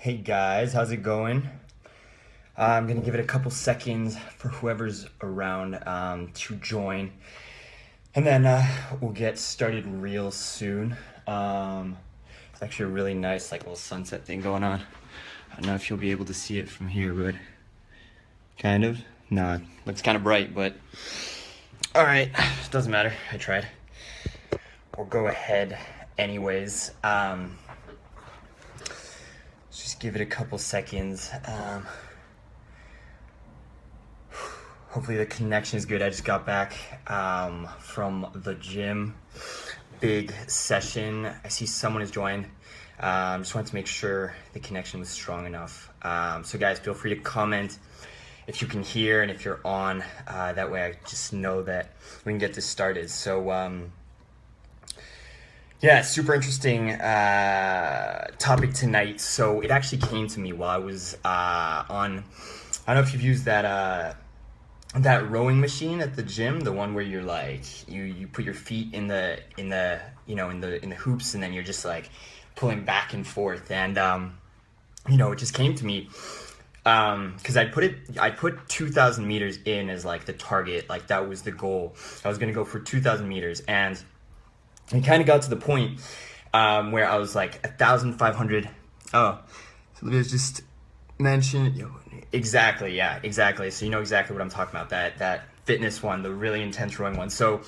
Hey guys, how's it going? I'm gonna give it a couple seconds for whoever's around to join, and then we'll get started real soon. It's actually a really nice little sunset thing going on. I don't know if you'll be able to see it from here, but kind of. Nah, looks kind of bright, but all right, doesn't matter. I tried. We'll go ahead anyways. Just give it a couple seconds. Hopefully the connection is good. I just got back from the gym. Big session. I see someone has joined. Just wanted to make sure the connection was strong enough. So guys, feel free to comment if you can hear and if you're on. That way I just know that we can get this started. So yeah, super interesting topic tonight. So it actually came to me while I was on, I don't know if you've used that rowing machine at the gym, the one where you're like you put your feet in the hoops, and then you're just like pulling back and forth. And it just came to me because I put 2,000 meters in as like the target, like that was the goal. I was gonna go for 2,000 meters, and it kind of got to the point where I was like 1,500. Oh, so let's just mention. Exactly, yeah, exactly. So you know exactly what I'm talking about, that fitness one, the really intense rowing one. So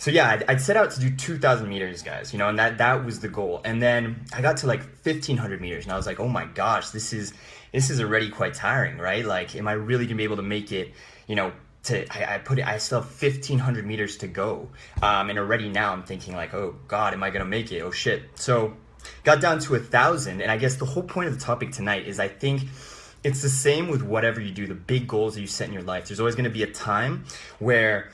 yeah, I'd set out to do 2,000 meters, guys, and that was the goal. And then I got to like 1,500 meters, and I was like, oh my gosh, this is already quite tiring, right? Like, am I really gonna be able to make it, I still have 1,500 meters to go. And already now I'm thinking like, oh God, am I gonna make it? Oh shit. So got down to 1,000. And I guess the whole point of the topic tonight is I think it's the same with whatever you do, the big goals that you set in your life. There's always gonna be a time where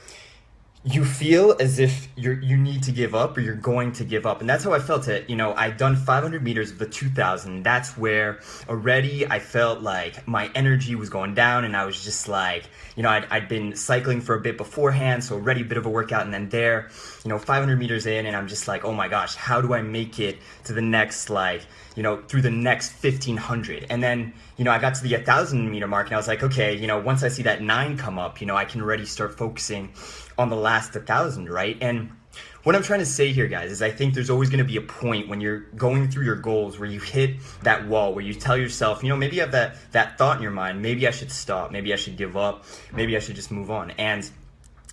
you feel as if you need to give up, or you're going to give up. And that's how I felt it. I'd done 500 meters of the 2,000. That's where already I felt like my energy was going down, and I was just like, I'd been cycling for a bit beforehand, so already a bit of a workout. And then 500 meters in, and I'm just like, oh my gosh, how do I make it to the next, through the next 1,500? And then, I got to the 1,000 meter mark, and I was like, okay, once I see that 9 come up, I can already start focusing on the last 1,000, right? And what I'm trying to say here, guys, is I think there's always going to be a point when you're going through your goals where you hit that wall, where you tell yourself, maybe you have that thought in your mind, maybe I should stop, maybe I should give up, maybe I should just move on. And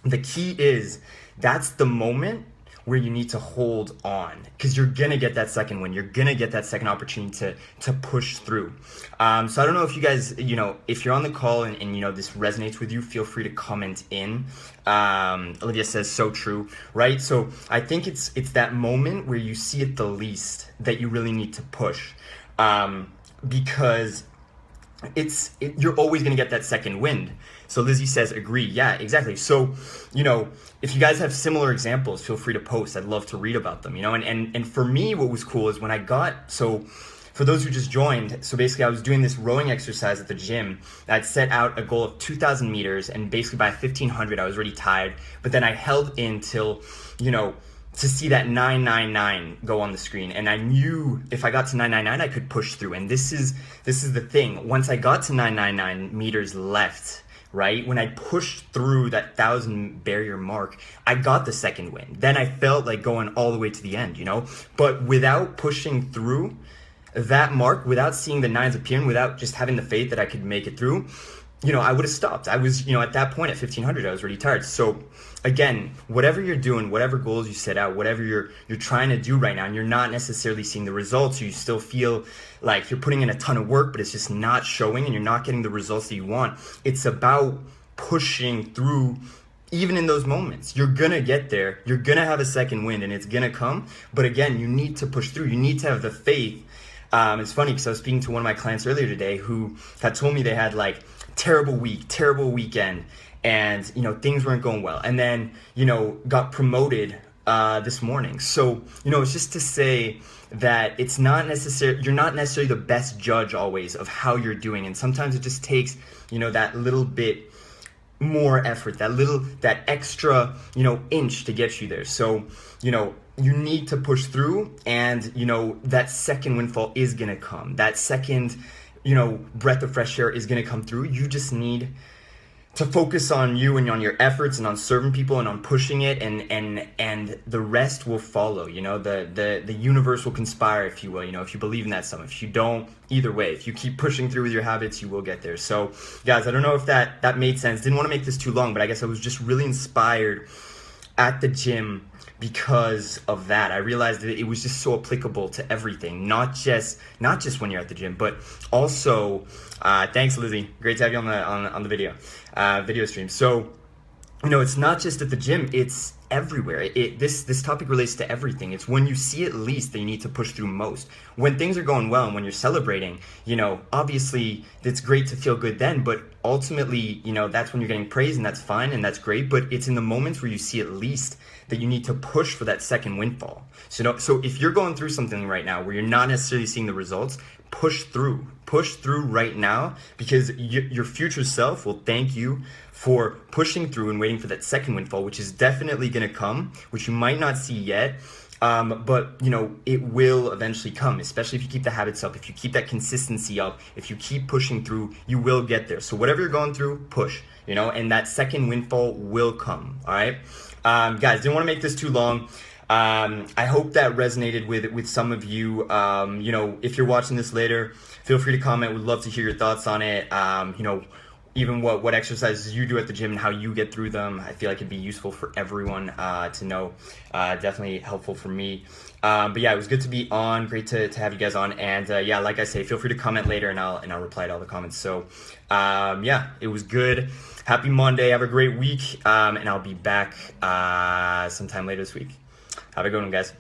the key is that's the moment where you need to hold on, because you're gonna get that second win. You're gonna get that second opportunity to push through. So I don't know if you guys, if you're on the call and this resonates with you, feel free to comment in. Olivia says, so true, right? So I think it's that moment where you see it the least that you really need to push, because you're always going to get that second wind. So Lizzie says, agree. Yeah, exactly. So, if you guys have similar examples, feel free to post. I'd love to read about them, and for me, what was cool is when for those who just joined, so basically I was doing this rowing exercise at the gym. I'd set out a goal of 2,000 meters, and basically by 1,500, I was already tired, but then I held in till, to see that 999 go on the screen. And I knew if I got to 999, I could push through. And this is the thing. Once I got to 999 meters left, right, when I pushed through that 1,000 barrier mark, I got the second win. Then I felt like going all the way to the end, but without pushing through that mark, without seeing the nines appearing, without just having the faith that I could make it through, I would have stopped. I was, at that point at 1,500, I was already tired. So again, whatever you're doing, whatever goals you set out, whatever you're trying to do right now, and you're not necessarily seeing the results, you still feel like you're putting in a ton of work, but it's just not showing and you're not getting the results that you want. It's about pushing through. Even in those moments, you're gonna get there. You're gonna have a second wind, and it's gonna come. But again, you need to push through. You need to have the faith. It's funny because I was speaking to one of my clients earlier today who had told me they had like terrible weekend, and things weren't going well, and then got promoted this morning. So it's just to say that it's not necessary. You're not necessarily the best judge always of how you're doing, and sometimes it just takes that little bit more effort, that extra inch to get you there. So you need to push through, and that second windfall is gonna come. That second, breath of fresh air is gonna come through. You just need to focus on you and on your efforts and on serving people and on pushing it, and the rest will follow. The universe will conspire, if you will, if you believe in that stuff. If you don't, either way, if you keep pushing through with your habits, you will get there. So guys, I don't know if that made sense. Didn't want to make this too long, but I guess I was just really inspired at the gym because of that. I realized that it was just so applicable to everything, not just when you're at the gym, but also thanks, Lizzie, great to have you on the video stream. So it's not just at the gym, it's everywhere. This topic relates to everything. It's when you see it least that you need to push through most. When things are going well and when you're celebrating, obviously it's great to feel good then, but ultimately, that's when you're getting praise, and that's fine and that's great, but it's in the moments where you see it least that you need to push for that second windfall. So if you're going through something right now where you're not necessarily seeing the results, push through right now, because your future self will thank you for pushing through and waiting for that second windfall, which is definitely going to come, which you might not see yet. But it will eventually come, especially if you keep the habits up, if you keep that consistency up, if you keep pushing through, you will get there. So whatever you're going through, push, and that second windfall will come. All right. Guys, didn't want to make this too long. I hope that resonated with some of you. If you're watching this later, feel free to comment. We'd love to hear your thoughts on it. Even what exercises you do at the gym and how you get through them. I feel like it'd be useful for everyone to know. Definitely helpful for me. But yeah, it was good to be on. Great to have you guys on. And yeah, like I say, feel free to comment later, and I'll reply to all the comments. So yeah, it was good. Happy Monday. Have a great week. And I'll be back sometime later this week. Have a good one, guys.